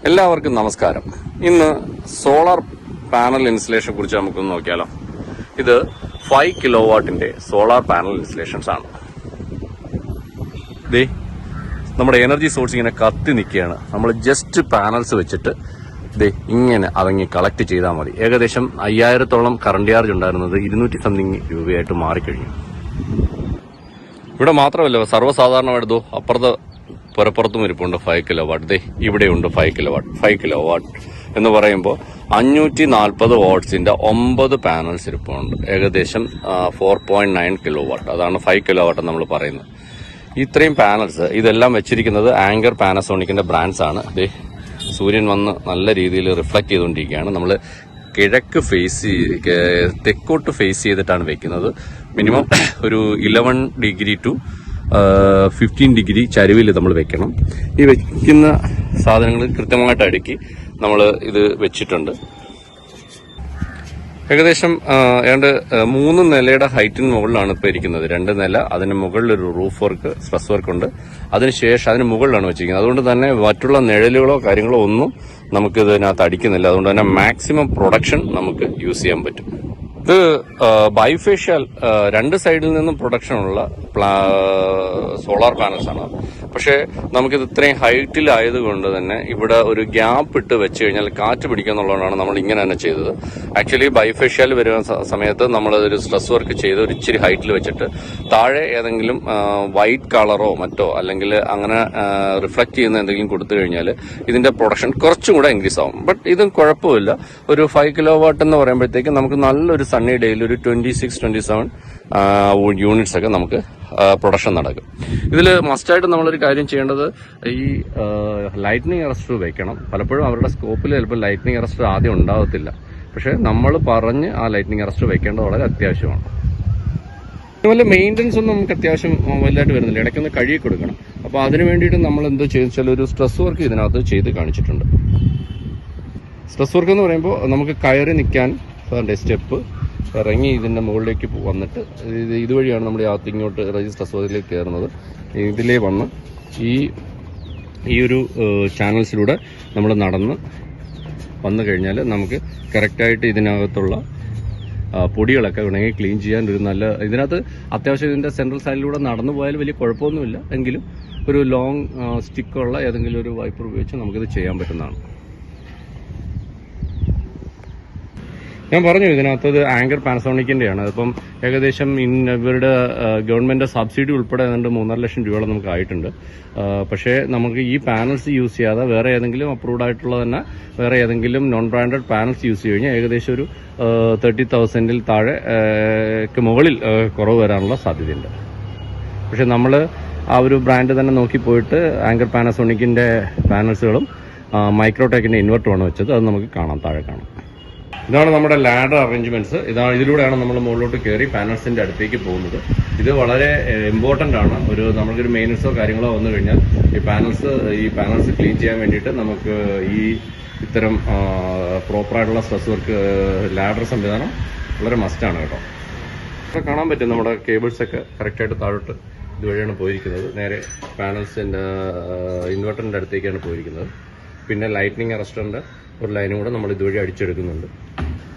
എല്ലാവർക്കും നമസ്കാരം. ഇന്ന് സോളാർ പാനൽ ഇൻസ്റ്റലേഷനെ കുറിച്ച് നമുക്കൊന്ന് നോക്കിയാലോ. ഇത് 5 കിലോവാട്ടിന്റെ സോളാർ പാനൽ ഇൻസ്റ്റലേഷൻസ് ആണ്. നമ്മുടെ എനർജി സോഴ്സ് ഇങ്ങനെ കത്തി നിൽക്കുകയാണ്. നമ്മൾ ജസ്റ്റ് പാനൽസ് വെച്ചിട്ട് ഇങ്ങനെ അതങ്ങി കളക്ട് ചെയ്താൽ മതി. ഏകദേശം 5000-ഓളം കറണ്ട് ചാർജ് ഉണ്ടായിരുന്നത് 200 സംതിങ് രൂപയായിട്ട് മാറിക്കഴിഞ്ഞു. ഇവിടെ മാത്രമല്ല, സർവ്വസാധാരണമായിട്ട് അപ്പുറത്ത് പുറപ്പുറത്തും ഇരിപ്പുണ്ട് 5 കിലോവാട്ട്. ഇവിടെയുണ്ട് 5 കിലോവാട്ട്. 5 കിലോവാട്ട് എന്ന് പറയുമ്പോൾ 540 വാട്ട്സിന്റെ 9 പാനൽസ് ഇരിപ്പുണ്ട്. ഏകദേശം 4.9 കിലോവാട്ട്. അതാണ് 5 കിലോവാട്ട് നമ്മൾ പറയുന്നത്. ഇത്രയും പാനൽസ് ഇതെല്ലാം വെച്ചിരിക്കുന്നത് ആങ്കർ പാനസോണിക്കിന്റെ ബ്രാൻഡ്സ് ആണ്. സൂര്യൻ വന്ന് നല്ല രീതിയിൽ റിഫ്ലക്ട് ചെയ്തുകൊണ്ടിരിക്കുകയാണ്. നമ്മൾ കിഴക്ക് തെക്കോട്ട് ഫേസ് ചെയ്തിട്ടാണ് വെക്കുന്നത്. മിനിമം ഒരു 11 ഡിഗ്രി ടു 15 ഡിഗ്രി ചരിവിൽ നമ്മൾ വെക്കണം. ഈ വെക്കുന്ന സാധനങ്ങൾ കൃത്യമായിട്ട് അടുക്കി നമ്മൾ ഇത് വെച്ചിട്ടുണ്ട്. ഏകദേശം ഏതാണ്ട് 3 നിലയുടെ ഹൈറ്റിന് മുകളിലാണ് ഇപ്പോൾ ഇരിക്കുന്നത്. 2 നില, അതിന് മുകളിലൊരു റൂഫ് വർക്ക്, സ്ട്രെസ് വർക്ക് ഉണ്ട്. അതിനുശേഷം അതിന് മുകളിലാണ് വെച്ചിരിക്കുന്നത്. അതുകൊണ്ട് തന്നെ മറ്റുള്ള നിഴലുകളോ കാര്യങ്ങളോ ഒന്നും നമുക്ക് ഇതിനകത്ത് അടിക്കുന്നില്ല. അതുകൊണ്ട് തന്നെ മാക്സിമം പ്രൊഡക്ഷൻ നമുക്ക് യൂസ് ചെയ്യാൻ പറ്റും. ഇത് ബൈഫേഷ്യൽ 2 സൈഡിൽ നിന്നും പ്രൊഡക്ഷനുള്ള സോളാർ പാനൽസ് ആണ്. പക്ഷേ നമുക്കിത് ഇത്രയും ഹൈറ്റിലായതുകൊണ്ട് തന്നെ ഇവിടെ ഒരു ഗ്യാപ്പ് ഇട്ട് വെച്ച് കഴിഞ്ഞാൽ കാറ്റ് പിടിക്കുക എന്നുള്ളതാണ് നമ്മൾ ഇങ്ങനെ തന്നെ ചെയ്തത്. ആക്ച്വലി ബൈഫേഷ്യൽ വരുന്ന സമയത്ത് നമ്മളതൊരു സ്ട്രെസ് വർക്ക് ചെയ്ത് ഒരു ഇച്ചിരി ഹൈറ്റിൽ വെച്ചിട്ട് താഴെ ഏതെങ്കിലും വൈറ്റ് കളറോ മറ്റോ അല്ലെങ്കിൽ അങ്ങനെ റിഫ്ലക്ട് ചെയ്യുന്ന എന്തെങ്കിലും കൊടുത്തു കഴിഞ്ഞാൽ ഇതിന്റെ പ്രൊഡക്ഷൻ കുറച്ചും കൂടെ ഇൻക്രീസ് ആവും. ബട്ട് ഇതും കുഴപ്പമില്ല. ഒരു 5 കിലോവാട്ട് എന്ന് പറയുമ്പോഴത്തേക്ക് നമുക്ക് നല്ലൊരു സണ്ണി ഡേയിൽ ഒരു 26-27 യൂണിറ്റ്സ് ഒക്കെ നമുക്ക് പ്രൊഡക്ഷൻ നടക്കും. ഇതിൽ മസ്റ്റായിട്ട് നമ്മളൊരു കാര്യം ചെയ്യേണ്ടത് ഈ ലൈറ്റ്നിങ് അറസ്റ്റർ വെക്കണം. പലപ്പോഴും അവരുടെ സ്കോപ്പിൽ ചിലപ്പോൾ ലൈറ്റ്നിങ് അറസ്റ്റർ ആദ്യം ഉണ്ടാകത്തില്ല. പക്ഷെ നമ്മൾ പറഞ്ഞ് ആ ലൈറ്റ്നിങ് അറസ്റ്റർ വെക്കേണ്ടത് വളരെ അത്യാവശ്യമാണ്. അതുപോലെ മെയിൻ്റനൻസ് ഒന്നും നമുക്ക് അത്യാവശ്യം വലുതായിട്ട് വരുന്നില്ല. ഇടയ്ക്കൊന്ന് കഴുകി കൊടുക്കണം. അപ്പോൾ അതിന് വേണ്ടിയിട്ട് നമ്മൾ എന്തോ ചെയ്താൽ ഒരു സ്ട്രെസ് വർക്ക് ഇതിനകത്ത് ചെയ്ത് കാണിച്ചിട്ടുണ്ട്. സ്ട്രെസ് വർക്ക് എന്ന് പറയുമ്പോൾ നമുക്ക് കയറി നിൽക്കാൻ സ്റ്റെപ്പ് ഇറങ്ങി ഇതിൻ്റെ മുകളിലേക്ക് വന്നിട്ട് ഇതുവഴിയാണ് നമ്മൾ ഇങ്ങോട്ട് സ്ട്രെസ് വർക്കിലേക്ക് കയറുന്നത്. ഇതിലേ ഈ ഒരു ചാനൽസിലൂടെ നമ്മൾ വന്നു കഴിഞ്ഞാൽ നമുക്ക് കറക്റ്റായിട്ട് ഇതിനകത്തുള്ള പൊടികളൊക്കെ വേണമെങ്കിൽ ക്ലീൻ ചെയ്യാൻ ഒരു നല്ല ഇതിനകത്ത് അത്യാവശ്യം ഇതിൻ്റെ സെൻട്രൽ സൈഡിലൂടെ നടന്നു പോയാൽ വലിയ കുഴപ്പമൊന്നുമില്ല. എങ്കിലും ഒരു ലോങ് സ്റ്റിക്കുള്ള ഏതെങ്കിലും ഒരു വൈപ്പർ ഉപയോഗിച്ച് നമുക്കിത് ചെയ്യാൻ പറ്റുന്നതാണ്. ഞാൻ പറഞ്ഞു ഇതിനകത്തത് ആങ്കർ പാനസോണിക്കിന്റെയാണ്. അതിപ്പം ഏകദേശം ഇവരുടെ ഗവൺമെന്റ് സബ്സിഡി ഉൾപ്പെടെ ഏതാണ്ട് 3.5 ലക്ഷം രൂപയോളം നമുക്ക് ആയിട്ടുണ്ട്. പക്ഷേ നമുക്ക് ഈ പാനൽസ് യൂസ് ചെയ്യാതെ വേറെ ഏതെങ്കിലും അപ്രൂവ്ഡ് ആയിട്ടുള്ള തന്നെ വേറെ ഏതെങ്കിലും നോൺ ബ്രാൻഡഡ് പാനൽസ് യൂസ് ചെയ്ത് കഴിഞ്ഞാൽ ഏകദേശം ഒരു 30,000 താഴെ മുകളിൽ കുറവ് വരാനുള്ള സാധ്യതയുണ്ട്. പക്ഷെ നമ്മൾ ആ ഒരു ബ്രാൻഡ് തന്നെ നോക്കി പോയിട്ട് ആങ്കർ പാനസോണിക്കിന്റെ പാനൽസുകളും മൈക്രോടെക്കിന്റെ ഇൻവെർട്ടറുമാണ് വെച്ചത്. അത് നമുക്ക് കാണാം, താഴെ കാണാം. ഇതാണ് നമ്മുടെ ലാഡർ അറേഞ്ച്മെന്റ്സ്. ഇതിലൂടെയാണ് നമ്മൾ മുകളിലോട്ട് കയറി പാനൽസിന്റെ അടുത്തേക്ക് പോകുന്നത്. ഇത് വളരെ ഇമ്പോർട്ടന്റ് ആണ്. നമുക്കൊരു മെയിൻ്റനൻസോ കാര്യങ്ങളോ വന്നു കഴിഞ്ഞാൽ ഈ പാനൽസ് ക്ലീൻ ചെയ്യാൻ വേണ്ടിയിട്ട് നമുക്ക് ഇത്തരം പ്രോപ്പറായിട്ടുള്ള സ്ട്രെസ് വർക്ക് ലാഡർ സംവിധാനം വളരെ മസ്റ്റാണ് കേട്ടോ. ഇവിടെ കാണാൻ പറ്റും നമ്മുടെ കേബിൾസ് ഒക്കെ കറക്റ്റായിട്ട് താഴോട്ട് ഇതുവഴിയാണ് പോയിരിക്കുന്നത്. നേരെ പാനൽസിന്റെ ഇൻവെർട്ടറിന്റെ അടുത്തേക്കാണ് പോയിരിക്കുന്നത്. പിന്നെ ലൈറ്റ്നിങ് അറസ്റ്ററിന്റെ ഒരു ലൈനും കൂടെ നമ്മൾ ഇതുവഴി അടിച്ചെടുക്കുന്നുണ്ട്.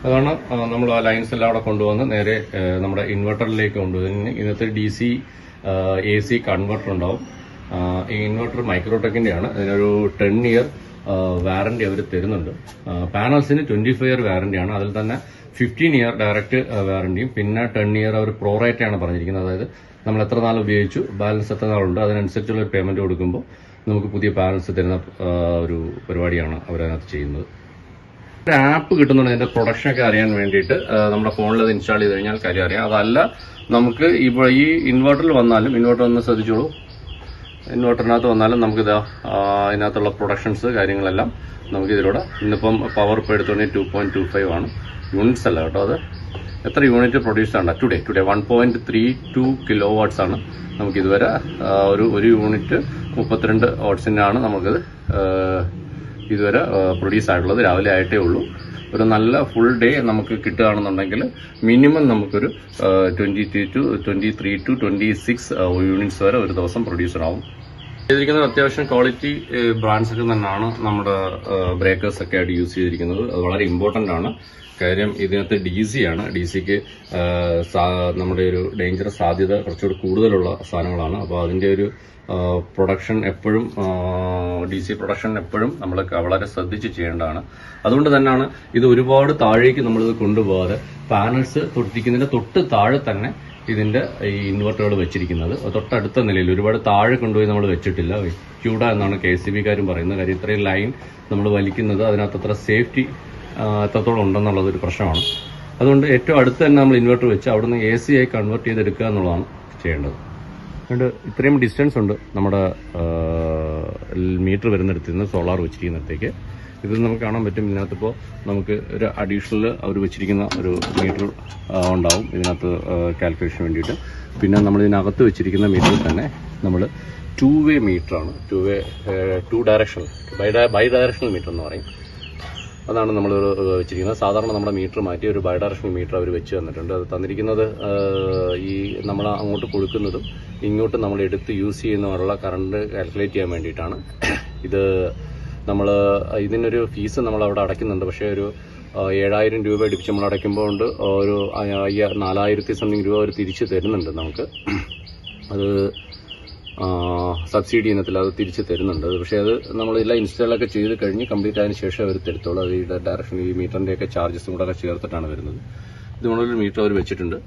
അതാണ് നമ്മൾ ആ ലൈൻസ് എല്ലാം അവിടെ കൊണ്ടുവന്ന് നേരെ നമ്മുടെ ഇൻവെർട്ടറിലേക്ക് കൊണ്ടുവന്ന് ഇന്നത്തെ DC AC കൺവെർട്ടർ ഉണ്ടാവും. ഈ ഇൻവെർട്ടർ മൈക്രോടെക്കിന്റെയാണ്. ഇതിനൊരു 10 ഇയർ വാറന്റി അവർ തരുന്നുണ്ട്. പാനൽസിന് 25 ഇയർ വാറന്റിയാണ്. അതിൽ തന്നെ 15 ഇയർ ഡയറക്റ്റ് വാറന്റിയും പിന്നെ 10 ഇയർ അവർ പ്രോറേറ്റാണ് പറഞ്ഞിരിക്കുന്നത്. അതായത് നമ്മൾ എത്ര നാൾ ഉപയോഗിച്ചു, ബാലൻസ് എത്ര നാളുണ്ട്, അതിനനുസരിച്ചുള്ള ഒരു പേയ്മെന്റ് കൊടുക്കുമ്പോൾ നമുക്ക് പുതിയ പാനൽസ് തരുന്ന ഒരു പരിപാടിയാണ് അവരതിനകത്ത് ചെയ്യുന്നത്. ഒരു ആപ്പ് കിട്ടുന്നുണ്ട് ഇതിന്റെ പ്രൊഡക്ഷനൊക്കെ അറിയാൻ വേണ്ടിയിട്ട്. നമ്മുടെ ഫോണിൽ അത് ഇൻസ്റ്റാൾ ചെയ്ത് കഴിഞ്ഞാൽ കാര്യം അറിയാം. അതല്ല നമുക്ക് ഇപ്പോൾ ഈ ഇൻവെർട്ടറിൽ വന്നാലും, ഇൻവെർട്ടർ ഒന്ന് ശ്രദ്ധിച്ചോളൂ, ഇൻവെർട്ടറിനകത്ത് വന്നാലും നമുക്കിത് ഇതിനകത്തുള്ള പ്രൊഡക്ഷൻസ് കാര്യങ്ങളെല്ലാം നമുക്ക് ഇതിലൂടെ ഇന്നിപ്പം പവർ ഇപ്പോൾ എടുത്തോണ്ടെങ്കിൽ 2.25 ആണ്. യൂണിറ്റ്സ് അല്ല കേട്ടോ, അത് എത്ര യൂണിറ്റ് പ്രൊഡ്യൂസ് ആണ് ടുഡേ 1.32 കിലോ വാട്ട്സ് ആണ് നമുക്ക് ഇതുവരെ. ഒരു യൂണിറ്റ് 32 വാട്ട്സിനാണ് നമുക്കിത് ഇതുവരെ പ്രൊഡ്യൂസ് ആയിട്ടുള്ളത്. രാവിലെ ആയിട്ടേ ഉള്ളൂ. ഒരു നല്ല ഫുൾ ഡേ നമുക്ക് കിട്ടുകയാണെന്നുണ്ടെങ്കിൽ മിനിമം നമുക്കൊരു 23 to 26 യൂണിറ്റ്സ് വരെ ഒരു ദിവസം പ്രൊഡ്യൂസർ ആവും. ചെയ്തിരിക്കുന്നത് അത്യാവശ്യം ക്വാളിറ്റി ബ്രാൻഡ്സ് ഒക്കെ തന്നെയാണ് നമ്മുടെ ബ്രേക്കേഴ്സ് ഒക്കെ ആയിട്ട് യൂസ് ചെയ്തിരിക്കുന്നത്. അത് വളരെ ഇമ്പോർട്ടന്റ് ആണ്. കാര്യം ഇതിനകത്ത് DC ആണ്. DC-ക്ക് നമ്മുടെ ഒരു ഡേഞ്ചറസ് സാധ്യത കുറച്ചുകൂടി കൂടുതലുള്ള സാധനങ്ങളാണ്. അപ്പോൾ അതിന്റെ ഒരു പ്രൊഡക്ഷൻ എപ്പോഴും DC പ്രൊഡക്ഷൻ എപ്പോഴും നമ്മൾ വളരെ ശ്രദ്ധിച്ച് ചെയ്യേണ്ടതാണ്. അതുകൊണ്ട് തന്നെയാണ് ഇത് ഒരുപാട് താഴേക്ക് നമ്മളിത് കൊണ്ടുപോകാതെ പാനൽസ് തൊട്ടിരിക്കുന്നതിന്റെ തൊട്ട് താഴെ തന്നെ ഇതിന്റെ ഈ ഇൻവെർട്ടറുകൾ വെച്ചിരിക്കുന്നത്. തൊട്ടടുത്ത നിലയിൽ ഒരുപാട് താഴെ കൊണ്ടുപോയി നമ്മൾ വെച്ചിട്ടില്ല. വെക്കൂട എന്നാണ് KCB-കാരും പറയുന്നത്. കാര്യം ഇത്രയും ലൈൻ നമ്മൾ വലിക്കുന്നത് അതിനകത്ത് അത്ര സേഫ്റ്റി എത്രത്തോളം ഉണ്ടെന്നുള്ളത് ഒരു പ്രശ്നമാണ്. അതുകൊണ്ട് ഏറ്റവും അടുത്ത് തന്നെ നമ്മൾ ഇൻവെർട്ടർ വെച്ച് അവിടുന്ന് AC ആയി കൺവേർട്ട് ചെയ്തെടുക്കുക എന്നുള്ളതാണ് ചെയ്യേണ്ടത്. അതുകൊണ്ട് ഇത്രയും ഡിസ്റ്റൻസ് ഉണ്ട് നമ്മുടെ മീറ്റർ വരുന്നിടത്ത് നിന്ന് സോളാർ വെച്ചിരിക്കുന്നിടത്തേക്ക്. ഇത് നമുക്ക് കാണാൻ പറ്റും. ഇതിനകത്തിപ്പോൾ നമുക്ക് ഒരു അഡീഷണൽ അവർ വെച്ചിരിക്കുന്ന ഒരു മീറ്റർ ഉണ്ടാവും ഇതിനകത്ത് കാൽക്കുലേഷന് വേണ്ടിയിട്ട്. പിന്നെ നമ്മൾ ഇതിനകത്ത് വെച്ചിരിക്കുന്ന മീറ്ററിൽ തന്നെ നമ്മൾ 2-വേ മീറ്ററാണ്. 2 ഡയറക്ഷണൽ ബൈ ഡയറക്ഷണൽ മീറ്റർ എന്ന് പറയും. അതാണ് നമ്മൾ വെച്ചിരിക്കുന്നത്. സാധാരണ നമ്മുടെ മീറ്റർ മാറ്റി ഒരു ബൈ ഡയറക്ഷണൽ മീറ്റർ അവർ വെച്ച് തന്നിട്ടുണ്ട്. അത് തന്നിരിക്കുന്നത് ഈ നമ്മൾ അങ്ങോട്ട് കൊടുക്കുന്നതും ഇങ്ങോട്ട് നമ്മൾ എടുത്ത് യൂസ് ചെയ്യുന്നതിനുള്ള കറണ്ട് കാൽക്കുലേറ്റ് ചെയ്യാൻ വേണ്ടിയിട്ടാണ്. ഇത് നമ്മൾ ഇതിനൊരു ഫീസ് നമ്മൾ അവിടെ അടയ്ക്കുന്നുണ്ട്. പക്ഷേ ഒരു 7,000 രൂപ അടുപ്പിച്ച് നമ്മൾ അടയ്ക്കുമ്പോൾ ഉണ്ട് ഒരു 4,000 സംതിങ് രൂപ അവർ തിരിച്ച് തരുന്നുണ്ട് നമുക്ക്. അത് സബ്സിഡി ഇനത്തിൽ അത് തിരിച്ച് തരുന്നുണ്ട്. പക്ഷേ അത് നമ്മളെല്ലാം ഇൻസ്റ്റാളൊക്കെ ചെയ്ത് കഴിഞ്ഞ് കംപ്ലീറ്റ് ആയതിനു ശേഷം അവർ തരത്തുള്ളൂ. അത് ഈ ഡയറക്ഷൻ ഈ മീറ്ററിൻ്റെയൊക്കെ ചാർജസും കൂടെ ചേർത്തിട്ടാണ് വരുന്നത്. ഇതുകൊണ്ടൊരു മീറ്റർ അവർ വെച്ചിട്ടുണ്ട്.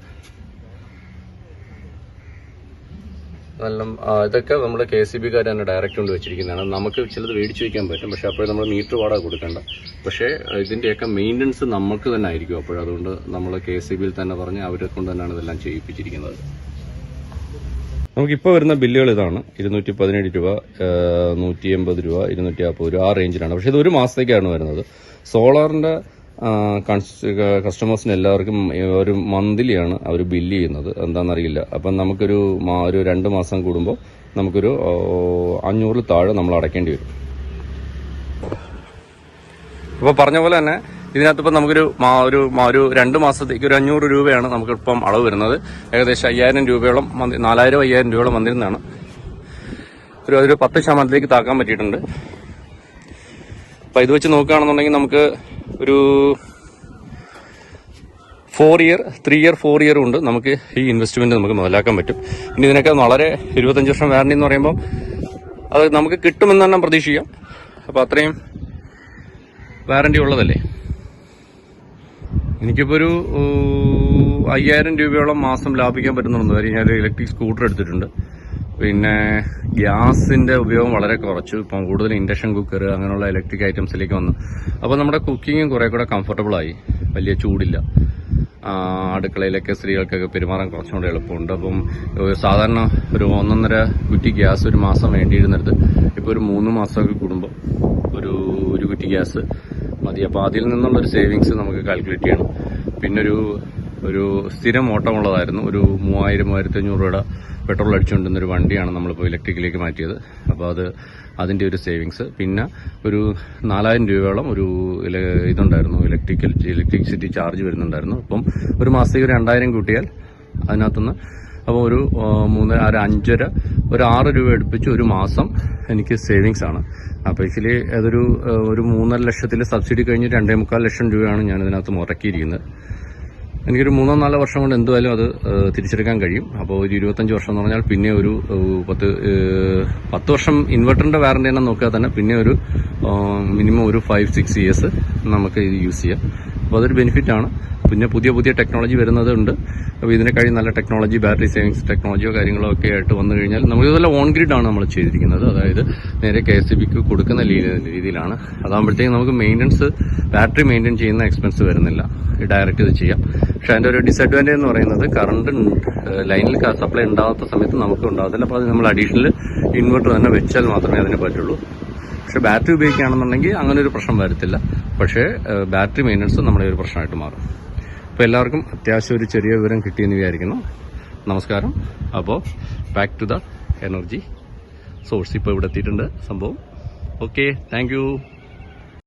ഇതൊക്കെ നമ്മൾ KCB-കാർ തന്നെ ഡയറക്റ്റ് കൊണ്ട് വെച്ചിരിക്കുന്നതാണ്. നമുക്ക് ചിലത് മേടിച്ച് വയ്ക്കാൻ പറ്റും. പക്ഷേ അപ്പോഴും നമ്മൾ മീറ്റർ വാടക കൊടുക്കേണ്ട. പക്ഷേ ഇതിൻ്റെയൊക്കെ മെയിൻ്റനൻസ് നമുക്ക് തന്നെ ആയിരിക്കും. അപ്പോഴതുകൊണ്ട് നമ്മൾ KCB-യിൽ തന്നെ പറഞ്ഞ് അവരെ കൊണ്ട് തന്നെയാണ് ഇതെല്ലാം ചെയ്യിപ്പിച്ചിരിക്കുന്നത്. നമുക്കിപ്പോൾ വരുന്ന ബില്ലുകൾ ഇതാണ്. 217 രൂപ, 180 രൂപ, 250 രൂപ, ആ റേഞ്ചിലാണ്. പക്ഷേ ഇത് ഒരു മാസത്തേക്കാണ് വരുന്നത്. സോളാറിന്റെ കസ്റ്റമേഴ്സിന് എല്ലാവർക്കും ഒരു മന്ത്ലിയാണ് അവർ ബില്ല് ചെയ്യുന്നത്. എന്താണെന്നറിയില്ല. അപ്പം നമുക്കൊരു 2 മാസം കൂടുമ്പോൾ നമുക്കൊരു 500 താഴെ നമ്മൾ അടയ്ക്കേണ്ടി വരും. അപ്പോൾ പറഞ്ഞ പോലെ തന്നെ ഇതിനകത്തിപ്പോൾ നമുക്കൊരു 2 മാസത്തേക്ക് ഒരു 500 രൂപയാണ് നമുക്കിപ്പം അളവ് വരുന്നത്. ഏകദേശം 5,000 രൂപയോളം 4,000-5,000 രൂപയോളം വന്നിരുന്നതാണ്. ഒരു 10% താക്കാൻ പറ്റിയിട്ടുണ്ട്. അപ്പം ഇത് വെച്ച് നോക്കുകയാണെന്നുണ്ടെങ്കിൽ നമുക്ക് ഒരു 3 ഇയർ 4 ഇയർ കൊണ്ട് നമുക്ക് ഈ ഇൻവെസ്റ്റ്മെന്റ് നമുക്ക് മുതലാക്കാൻ പറ്റും. ഇനി ഇതിനൊക്കെ വളരെ 25 വർഷം വാറണ്ടി എന്ന് പറയുമ്പോൾ അത് നമുക്ക് കിട്ടുമെന്ന് തന്നെ പ്രതീക്ഷിക്കാം. അപ്പോൾ അത്രയും വാറണ്ടി ഉള്ളതല്ലേ. എനിക്കിപ്പോൾ ഒരു 5,000 രൂപയോളം മാസം ലാഭിക്കാൻ പറ്റുന്നുണ്ട്. കാര്യം ഞാൻ ഇലക്ട്രിക് സ്കൂട്ടർ എടുത്തിട്ടുണ്ട്. പിന്നെ ഗ്യാസിന്റെ ഉപയോഗം വളരെ കുറച്ചു. ഇപ്പം കൂടുതൽ ഇൻഡക്ഷൻ കുക്കർ അങ്ങനെയുള്ള ഇലക്ട്രിക് ഐറ്റംസിലേക്ക് വന്നു. അപ്പോൾ നമ്മുടെ കുക്കിങ്ങും കുറെ കൂടെ കംഫർട്ടബിൾ ആയി. വലിയ ചൂടില്ല. അടുക്കളയിലൊക്കെ സ്ത്രീകൾക്കൊക്കെ പെരുമാറാൻ കുറച്ചുകൂടെ എളുപ്പമുണ്ട്. അപ്പം സാധാരണ ഒരു 1.5 കുറ്റി ഗ്യാസ് ഒരു മാസം വേണ്ടിയിരുന്നിടത്ത് ഇപ്പോൾ ഒരു 3 മാസമൊക്കെ കൂടുമ്പോൾ ഒരു കുറ്റി ഗ്യാസ് മതി. അപ്പോൾ അതിൽ നിന്നുള്ളൊരു സേവിങ്സ് നമുക്ക് കാൽക്കുലേറ്റ് ചെയ്യണം. പിന്നെ ഒരു സ്ഥിരം ഓട്ടമുള്ളതായിരുന്നു. ഒരു 3,000-3,500 രൂപയുടെ പെട്രോൾ അടിച്ചുകൊണ്ടിരുന്നൊരു വണ്ടിയാണ് നമ്മളിപ്പോൾ ഇലക്ട്രിക്കിലേക്ക് മാറ്റിയത്. അപ്പോൾ അതിൻ്റെ ഒരു സേവിങ്സ്. പിന്നെ ഒരു 4,000 രൂപയോളം ഒരു ഇതുണ്ടായിരുന്നു, ഇലക്ട്രിസിറ്റി ചാർജ് വരുന്നുണ്ടായിരുന്നു. അപ്പം ഒരു മാസത്തേക്ക് 2,000 കൂട്ടിയാൽ അതിനകത്തുനിന്ന് അപ്പോൾ ഒരു 6 രൂപ അടുപ്പിച്ച് ഒരു മാസം എനിക്ക് സേവിങ്സ് ആണ്. അപ്പോൾ ആക്ച്വലി അതൊരു 3.5 ലക്ഷത്തിൽ സബ്സിഡി കഴിഞ്ഞ് 2.25 ലക്ഷം രൂപയാണ് ഞാൻ ഇതിനകത്ത് മുടക്കിയിരിക്കുന്നത്. എനിക്കൊരു 3-4 വർഷം കൊണ്ട് എന്തായാലും അത് തിരിച്ചെടുക്കാൻ കഴിയും. അപ്പോൾ ഒരു 25 വർഷം എന്ന് പറഞ്ഞാൽ പിന്നെ ഒരു 10 വർഷം ഇൻവെർട്ടറിന്റെ വാറണ്ടി തന്നെ നോക്കിയാൽ തന്നെ പിന്നെ ഒരു മിനിമം ഒരു 5-6 ഇയേഴ്സ് നമുക്ക് ഇത് യൂസ് ചെയ്യാം. അപ്പോൾ അതൊരു ബെനിഫിറ്റ് ആണ്. പിന്നെ പുതിയ ടെക്നോളജി വരുന്നതുണ്ട്. അപ്പോൾ ഇതിനെക്കാളി നല്ല ടെക്നോളജി, ബാറ്ററി സേവിങ്സ് ടെക്നോളജിയോ കാര്യങ്ങളോ ഒക്കെ ആയിട്ട് വന്നു കഴിഞ്ഞാൽ നമുക്ക് ഇതെല്ലാം ഓൺ ഗ്രിഡ് ആണ് നമ്മൾ ചെയ്തിരിക്കുന്നത്. അതായത് നേരെ KCB-ക്ക് കൊടുക്കുന്ന രീതിയിലാണ്. അതാകുമ്പോഴത്തേക്കും നമുക്ക് മെയിൻ്റനൻസ്, ബാറ്ററി മെയിൻറ്റെയിൻ ചെയ്യുന്ന എക്സ്പെൻസ് വരുന്നില്ല. ഡയറക്റ്റ് ഇത് ചെയ്യാം. പക്ഷെ അതിൻ്റെ ഒരു ഡിസഡ്വാൻറ്റേജ് എന്ന് പറയുന്നത് കറണ്ട് ലൈനിൽ സപ്ലൈ ഉണ്ടാകാത്ത സമയത്ത് നമുക്ക് ഉണ്ടാകത്തില്ല. അപ്പോൾ അത് നമ്മൾ അഡീഷണൽ ഇൻവെർട്ടർ തന്നെ വെച്ചാൽ മാത്രമേ അതിന് പറ്റുള്ളൂ. പക്ഷെ ബാറ്ററി ഉപയോഗിക്കുകയാണെന്നുണ്ടെങ്കിൽ അങ്ങനെ ഒരു പ്രശ്നം വരത്തില്ല. പക്ഷേ ബാറ്ററി മെയിൻ്റനൻസ് നമ്മുടെ ഒരു പ്രശ്നമായിട്ട് മാറും. അപ്പോൾ എല്ലാവർക്കും അത്യാവശ്യം ഒരു ചെറിയ വിവരം കിട്ടിയെന്ന് വിചാരിക്കുന്നു. നമസ്കാരം. അപ്പോൾ back to the energy source ഇപ്പോൾ ഇവിടെ എത്തിയിട്ടുണ്ട് സംഭവം. Okay, thank U.